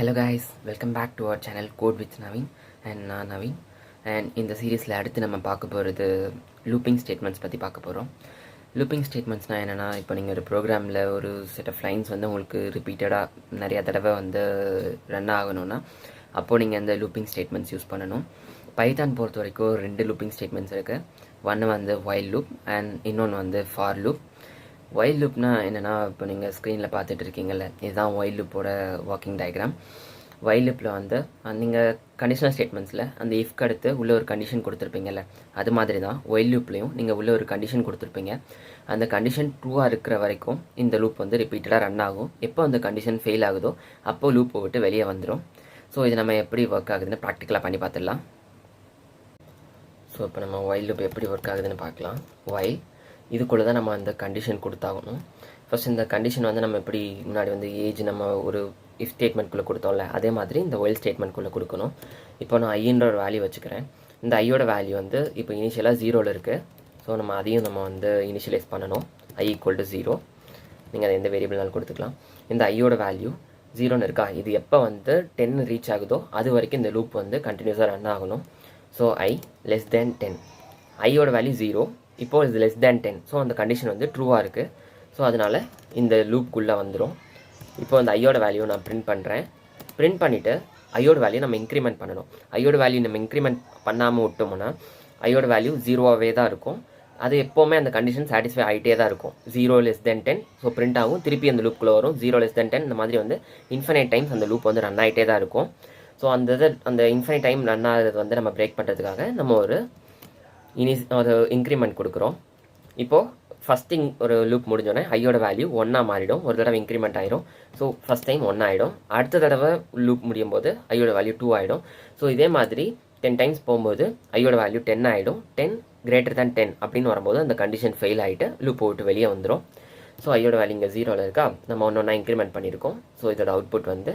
Hello guys, welcome back to our channel Code with Naveen and நான் Naveen. And இந்த சீரீஸில் அடுத்து நம்ம பார்க்க போகிறது லூப்பிங் ஸ்டேட்மெண்ட்ஸ் பற்றி பார்க்க போகிறோம். லூப்பிங் ஸ்டேட்மெண்ட்ஸ்னால் என்னென்னா, இப்போ நீங்கள் ஒரு ப்ரோக்ராமில் ஒரு செட் ஆஃப் லைன்ஸ் வந்து உங்களுக்கு ரிப்பீட்டடாக நிறையா தடவை வந்து ரன் ஆகணும்னா அப்போது நீங்கள் அந்த லூப்பிங் ஸ்டேட்மெண்ட்ஸ் யூஸ் பண்ணணும். பைத்தான் பொறுத்த வரைக்கும் 2 லூப்பிங் ஸ்டேட்மெண்ட்ஸ் இருக்குது. ஒன்று வந்து வைல் லூப் அண்ட் இன்னொன்று வந்து ஃபார் லூப். வைல் லூப்னா என்னென்னா, இப்போ நீங்கள் ஸ்க்ரீனில் பார்த்துட்டு இருக்கீங்கல்ல, இதுதான் வைல் லூப்போட ஒர்க்கிங் டயக்ராம். வைல் லூப்பில் வந்து நீங்கள் கண்டிஷனல் ஸ்டேட்மெண்ட்ஸில் அந்த இஃப்க்கு அடுத்து உள்ள ஒரு கண்டிஷன் கொடுத்துருப்பீங்கல்ல, அது மாதிரி தான் வைல் லூப்லேயும் நீங்கள் உள்ள ஒரு கண்டிஷன் கொடுத்துருப்பீங்க. அந்த கண்டிஷன் ட்ரூவாக இருக்கிற வரைக்கும் இந்த லூப் வந்து ரிப்பீட்டடாக ரன் ஆகும். எப்போ அந்த கண்டிஷன் ஃபெயில் ஆகுதோ அப்போது லூப்பை விட்டு வெளியே வந்துடும். ஸோ இது நம்ம எப்படி ஒர்க் ஆகுதுன்னு ப்ராக்டிக்கலாக பண்ணி பார்த்துடலாம். ஸோ இப்போ நம்ம வைல் லூப் எப்படி ஒர்க் ஆகுதுன்னு பார்க்கலாம். வைல் இதுக்குள்ளே தான் நம்ம அந்த கண்டிஷன் கொடுத்தாகணும். ஃபஸ்ட் இந்த கண்டிஷன் வந்து நம்ம எப்படி முன்னாடி வந்து ஏஜ் நம்ம ஒரு இஃப் ஸ்டேட்மெண்ட்குள்ளே கொடுத்தோம்ல, அதே மாதிரி இந்த ஒயில் ஸ்டேட்மெண்ட்குள்ளே கொடுக்கணும். இப்போ நான் ஐன்ற ஒரு வேல்யூ வச்சுக்கிறேன். இந்த ஐயோட வேல்யூ வந்து இப்போ இனிஷியலாக 0ல் இருக்குது. ஸோ நம்ம அதையும் நம்ம வந்து இனிஷியலைஸ் பண்ணணும். i = 0. நீங்கள் அதை எந்த வேரியபிள்னாலும் கொடுத்துக்கலாம். இந்த ஐயோட வேல்யூ 0ன்னு இருக்கா, இது எப்போ வந்து 10 ரீச் ஆகுதோ அது வரைக்கும் இந்த லூப் வந்து கண்டினியூஸாக ரன் ஆகணும். So i < 10. ஐயோட வேல்யூ 0, இப்போது இது < 10. ஸோ அந்த கண்டிஷன் வந்து ட்ரூவாக இருக்குது. ஸோ அதனால் இந்த லூப்குள்ளே வந்துடும். இப்போ அந்த ஐயோட வேல்யூ நான் பிரிண்ட் பண்ணுறேன். பிரிண்ட் பண்ணிவிட்டு ஐயோட வேல்யூ நம்ம இன்க்ரிமெண்ட் பண்ணணும். ஐயோட வேல்யூ நம்ம இன்க்ரிமெண்ட் பண்ணாமல் விட்டோம்னா ஐயோட வேல்யூ 0வாகவே தான் இருக்கும். அது எப்போவுமே அந்த கண்டிஷன் சாட்டிஸ்ஃபை ஆகிட்டே தான் இருக்கும். 0 < 10. ஸோ பிரிண்ட் ஆகும், திருப்பி அந்த லூப்புக்குள்ளே வரும். 0 < 10 இந்த மாதிரி வந்து இன்ஃபினைட் டைம்ஸ் அந்த லூப் வந்து ரன் ஆகிட்டே தான் இருக்கும். ஸோ அந்த இன்ஃபினைட் டைம் ரன் ஆகிறது வந்து நம்ம பிரேக் பண்ணுறதுக்காக நம்ம ஒரு இன்க்ரிமெண்ட் கொடுக்குறோம். இப்போது ஃபஸ்ட்டிங் ஒரு லூப் முடிஞ்சோடனே ஐயோட வேல்யூ 1ஆக மாறிடும். ஒரு தடவை இன்க்ரிமெண்ட் ஆகிடும். ஸோ ஃபஸ்ட் டைம் 1 ஆகிடும். அடுத்த தடவை லூப் முடியும் போது ஐயோட வேல்யூ 2 ஆகிடும். ஸோ இதே மாதிரி 10 டைம்ஸ் போகும்போது ஐயோட வேல்யூ 10 ஆகிடும். 10 > 10 அப்படின்னு வரும்போது அந்த கண்டிஷன் ஃபெயில் ஆகிட்டு லூப்பை விட்டு வெளியே வந்துடும். ஸோ ஐயோட வேல்யூ இங்கே 0ல் இருக்கா, நம்ம ஒன்றா இன்க்ரிமெண்ட் பண்ணியிருக்கோம். ஸோ இதோட அவுட்புட் வந்து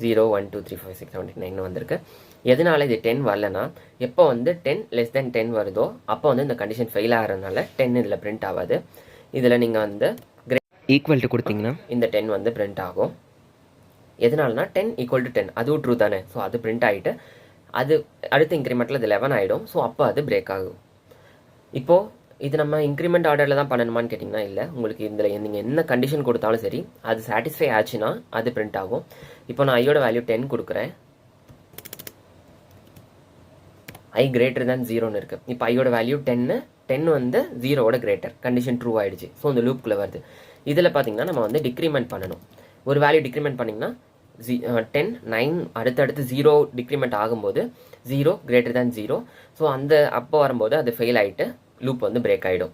0 1 2 3 4 6 7 8 9 வந்திருக்கு. எதனால இது 10 வரலன்னா, எப்போ வந்து 10 < 10 வருதோ அப்போ வந்து இந்த கண்டிஷன் ஃபெயில் ஆகிறதுனால 10 இதில் பிரிண்ட் ஆகாது. இதில் நீங்கள் வந்து ஈக்குவல் டு கொடுத்தீங்கன்னா இந்த 10 வந்து பிரிண்ட் ஆகும். எதனாலனா 10 = 10 அதுவும் ட்ரூ தானே. ஸோ அது பிரிண்ட் ஆகிட்டு அது அடுத்த இன்க்ரிமெண்ட்டில் இது 11 ஆகிடும். ஸோ அப்போ அது பிரேக் ஆகும். இப்போது இது நம்ம இன்க்ரிமெண்ட் ஆர்டரில் தான் பண்ணணுமான்னு கேட்டிங்கன்னா இல்லை. உங்களுக்கு இதில் நீங்கள் என்ன கண்டிஷன் கொடுத்தாலும் சரி, அது சாட்டிஸ்ஃபை ஆச்சுன்னா அது பிரிண்ட் ஆகும். இப்போ நான் ஐயோட வேல்யூ 10 கொடுக்குறேன். i < 0ன்னு இருக்குது. இப்போ ஐயோட வேல்யூ 10 வந்து 0வோட கிரேட்டர், கண்டிஷன் ட்ரூ ஆகிடுச்சு. ஸோ இந்த லூப்புக்குள்ளே வருது. இதில் பார்த்தீங்கன்னா நம்ம வந்து டிக்ரிமெண்ட் பண்ணணும். ஒரு வேல்யூ டிக்ரிமெண்ட் பண்ணிங்கன்னா 10 9 அடுத்தடுத்து 0 டிக்ரிமெண்ட் ஆகும்போது 0 < 0. ஸோ அந்த அப்போ வரும்போது அது ஃபெயில் ஆகிட்டு லூப் வந்து பிரேக் ஆகிடும்.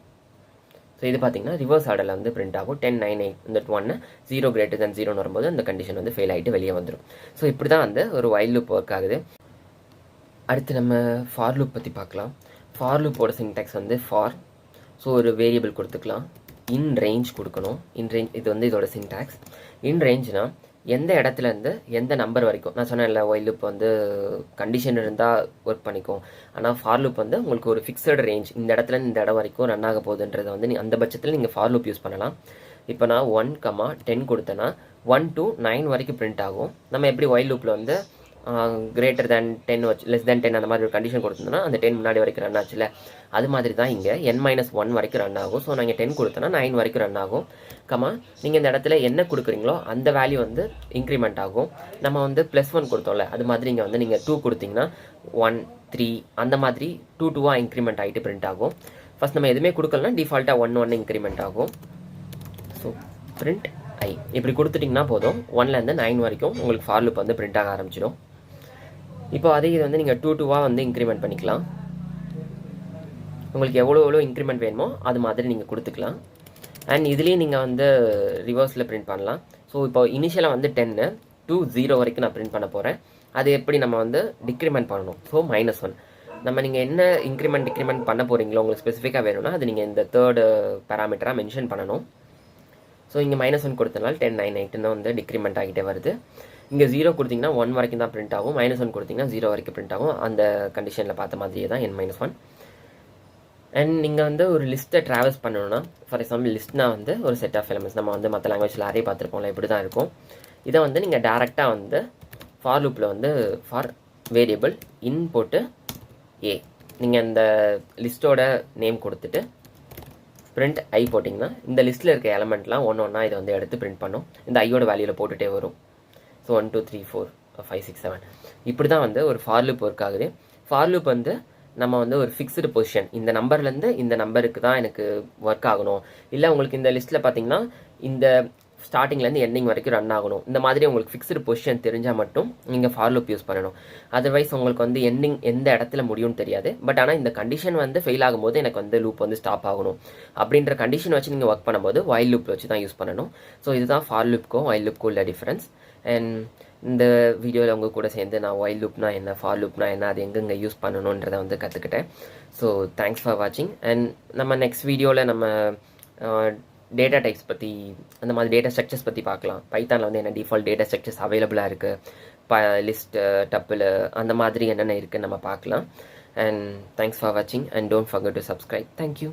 ஸோ இது பார்த்தீங்கன்னா ரிவர்ஸ் ஆர்டரில் வந்து பிரிண்ட் ஆகும். 10 9 8 இந்த 1 0 < 0ன்னு வரும்போது அந்த கண்டிஷன் வந்து ஃபெயில் ஆகிட்டு வெளியே வந்துடும். ஸோ இப்படி தான் வந்து ஒரு வைல் லூப் ஒர்க் ஆகுது. அடுத்து நம்ம ஃபார் லூப் பற்றி பார்க்கலாம். ஃபார் லூப்போட சின்டாக்ஸ் வந்து ஃபார். ஸோ ஒரு வேரியபிள் கொடுத்துக்கலாம். இன் ரேஞ்ச் கொடுக்கணும். இன் ரேஞ்ச் இது வந்து இதோட சின்டாக்ஸ். இன் ரேஞ்ச்னால் எந்த இடத்துலேருந்து எந்த நம்பர் வரைக்கும், நான் சொன்னேன்ல வைல் லூப் வந்து கண்டிஷன் இருந்தால் ஒர்க் பண்ணிக்கும். ஆனால் ஃபார் லூப் வந்து உங்களுக்கு ஒரு ஃபிக்ஸட் ரேஞ்ச், இந்த இடத்துல இந்த இடம் வரைக்கும் ரன் ஆக போகுதுன்றதை வந்து அந்த பட்சத்தில் நீங்கள் ஃபார் லூப் யூஸ் பண்ணலாம். இப்போ நான் 1, 10 கொடுத்தேன்னா 1 to 9 வரைக்கும் பிரிண்ட் ஆகும். நம்ம எப்படி வைல் லூப்பில் வந்து < 10 வச்சு < 10 அந்த மாதிரி ஒரு கண்டிஷன் கொடுத்தோம்னா அந்த 10 முன்னாடி வரைக்கும் ரன் ஆச்சுல, அது மாதிரி தான் இங்கே n - 1 வரைக்கும் ரன் ஆகும். ஸோ நாங்கள் 10 கொடுத்தோன்னா 9 வரைக்கும் ரன் ஆகும். நீங்கள் இந்த இடத்துல என்ன கொடுக்குறீங்களோ அந்த வேல்யூ வந்து இன்க்ரிமெண்ட் ஆகும். நம்ம வந்து +1 கொடுத்தோம்ல, அது மாதிரி இங்கே வந்து நீங்கள் 2 கொடுத்தீங்கன்னா 1 3 அந்த மாதிரி 2 2ஆக இன்க்ரிமெண்ட் ஆகிட்டு பிரிண்ட் ஆகும். ஃபஸ்ட் நம்ம எதுவுமே கொடுக்கலனா டிஃபால்ட்டாக 1 1 இன்க்ரிமெண்ட் ஆகும். ஸோ பிரிண்ட் i இப்படி கொடுத்துட்டிங்கன்னா போதும், 1லேருந்து 9 வரைக்கும் உங்களுக்கு ஃபார் லூப் வந்து பிரிண்ட் ஆக ஆரம்பிச்சிடும். இப்போ அதே இது வந்து நீங்கள் 2 2ஆக வந்து இன்க்ரிமெண்ட் பண்ணிக்கலாம். உங்களுக்கு எவ்வளோ இன்க்ரிமெண்ட் வேணுமோ அது மாதிரி நீங்கள் கொடுத்துக்கலாம். அண்ட் இதுலேயும் நீங்கள் வந்து ரிவர்ஸில் பிரிண்ட் பண்ணலாம். ஸோ இப்போ இனிஷியலாக வந்து 10 to 0 வரைக்கும் நான் பிரிண்ட் பண்ண போகிறேன். அது எப்படி நம்ம வந்து டிக்ரிமெண்ட் பண்ணணும். ஸோ -1 நம்ம நீங்கள் என்ன டிக்ரிமெண்ட் பண்ண போகிறீங்களோ உங்களுக்கு ஸ்பெசிஃபிக்காக வேணும்னா அது நீங்கள் இந்த 3rd பேராமீட்டராக மென்ஷன் பண்ணணும். ஸோ இங்கே -1 கொடுத்தனால 10 9 8 வந்து டிக்ரிமெண்ட் ஆகிட்டே வருது. இங்கே 0 கொடுத்தீங்கன்னா 1 வரைக்கும் தான் பிரிண்ட் ஆகும். -1 கொடுத்தீங்கன்னா 0 வரைக்கும் பிரிண்ட் ஆகும். அந்த கண்டிஷனில் பார்த்த மாதிரியே தான் n - 1. அண்ட் நீங்கள் வந்து ஒரு லிஸ்ட்டை ட்ராவல்ஸ் பண்ணணும்னா, ஃபார் எக்ஸாம்பிள் லிஸ்ட்னா வந்து ஒரு செட் ஆஃப் எலிமெண்ட்ஸ், நம்ம வந்து மற்ற லாங்குவேஜில் அரே பார்த்துருப்போம்ல, இப்படி தான் இருக்கும். இதை வந்து நீங்கள் டேரெக்டாக வந்து ஃபார் லூப்பில் வந்து ஃபார் வேரியபிள் இன் போட்டு ஏ நீங்கள் இந்த லிஸ்ட்டோட நேம் கொடுத்துட்டு பிரிண்ட் ஐ போட்டிங்கன்னா இந்த லிஸ்ட்டில் இருக்க எலமெண்ட்லாம் ஒன்று ஒன்றா இதை வந்து எடுத்து பிரிண்ட் பண்ணும். இந்த ஐயோட வேல்யூவில் போட்டுகிட்டே வரும். ஸோ 1 2 3 4 5 6 7 இப்படி தான் வந்து ஒரு ஃபார் லூப் ஒர்க் ஆகுது. ஃபார் லூப் வந்து நம்ம வந்து ஒரு ஃபிக்ஸ்டு பொசிஷன், இந்த நம்பர்லேருந்து இந்த நம்பருக்கு தான் எனக்கு ஒர்க் ஆகணும், இல்லை உங்களுக்கு இந்த லிஸ்ட்டில் பார்த்தீங்கன்னா இந்த ஸ்டார்டிங்லேருந்து எண்டிங் வரைக்கும் ரன் ஆகணும், இந்த மாதிரி உங்களுக்கு ஃபிக்ஸ்டு பொசிஷன் தெரிஞ்சால் மட்டும் நீங்கள் ஃபார் லூப் யூஸ் பண்ணணும். அதர்வைஸ் உங்களுக்கு வந்து எண்டிங் எந்த இடத்துல முடியும்னு தெரியாது. பட் ஆனால் இந்த கண்டிஷன் வந்து ஃபெயில் ஆகும்போது எனக்கு வந்து லூப் வந்து ஸ்டாப் ஆகணும் அப்படின்ற கண்டிஷன் வச்சு நீங்கள் ஒர்க் பண்ணும்போது வைல் லூப் வச்சு தான் யூஸ் பண்ணணும். ஸோ இதுதான் ஃபார் லூப்க்கும் வைல் லூப்க்கும் உள்ள டிஃப்ரென்ஸ். அண்ட் இந்த வீடியோவில் உங்கள் கூட சேர்ந்து நான் வைல் லூப்னா என்ன, ஃபார் லூப்னா என்ன, அது எங்கெங்கே யூஸ் பண்ணணுன்றதை வந்து கற்றுக்கிட்டேன். ஸோ தேங்க்ஸ் ஃபார் வாட்சிங். அண்ட் நம்ம நெக்ஸ்ட் வீடியோவில் நம்ம டேட்டா டைப்ஸ் பற்றி, அந்த மாதிரி டேட்டா ஸ்ட்ரக்சர்ஸ் பற்றி பார்க்கலாம். பைத்தானில் வந்து என்ன டிஃபால்ட் டேட்டா ஸ்ட்ரக்சர்ஸ் அவைலபிளாக இருக்குது, லிஸ்ட், டப்பிள், அந்த மாதிரி என்னென்ன இருக்குதுன்னு நம்ம பார்க்கலாம். அண்ட் தேங்க்ஸ் ஃபார் வாட்சிங் and don't forget to subscribe. Thank you.